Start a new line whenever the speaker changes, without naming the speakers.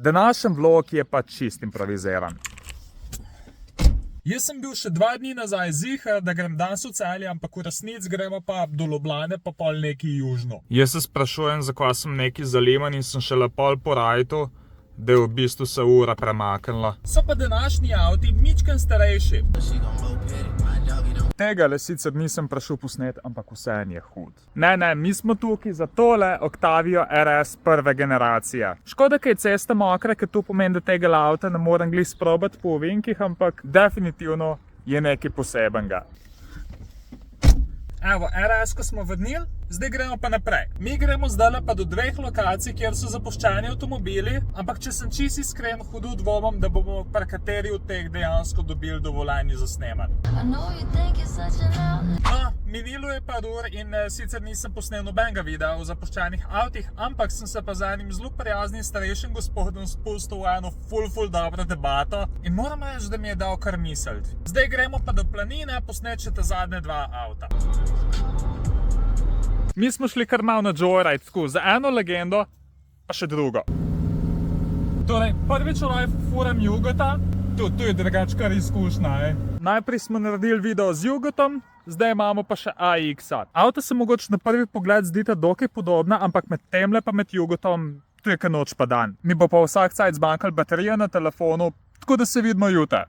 Današnji vlog je pa čist improviziran. Jaz sem bil še 2 dni nazaj ziher, da grem danes v Celje, ampak v resnici gremo pa do Ljubljane pa pol neki južno. Jaz se sprašujem, zakaj sem neki zaliman in sem šele pol po rajtu, da je v bistvu se ura premaknila. So pa današnji avti mičken starejši. Tega le sicer nisem prišel posnet, ampak vseeno je hud. Ne, mi smo tukaj za tole Octavio RS prve generacije. Škoda, da je cesta mokra, ker to pomeni, da tega avta ne morem glih sprobati po ovinkih, ampak definitivno je nekaj posebenega. Evo, RS-ko smo vrnili, zdaj gremo pa naprej. Mi gremo zdaj pa do 2 lokacij, kjer so zapuščeni avtomobili, ampak če sem čisto iskren, hudo dvomim, da bomo pri kateri od teh dejansko dobili dovoljenje za snemanje. No, minilo je par ur in sicer nisem posnel nobenega videa o zapuščenih avtih, ampak sem se pa z enim zelo prijaznim starejšim gospodom spustil v eno ful dobro debato in moram reči, da mi je dal kar misliti. Zdaj gremo pa do Planine, posnet še ta zadnje 2 avta. Mi smo šli kar malo na joyride, tako, za eno legendo, pa še drugo. Torej, prvič v life furam Jugota, to je drugač kar izkušnja, Najprej smo naredili video z Jugotom, zdaj imamo pa še AX-a. Avta se mogoče na prvi pogled zdita dokaj podobna, ampak med temle pa med Jugotom, to je kar noč pa dan. Mi bo pa vsak cajt zmanjkalo baterije na telefonu, tako da se vidimo jutri.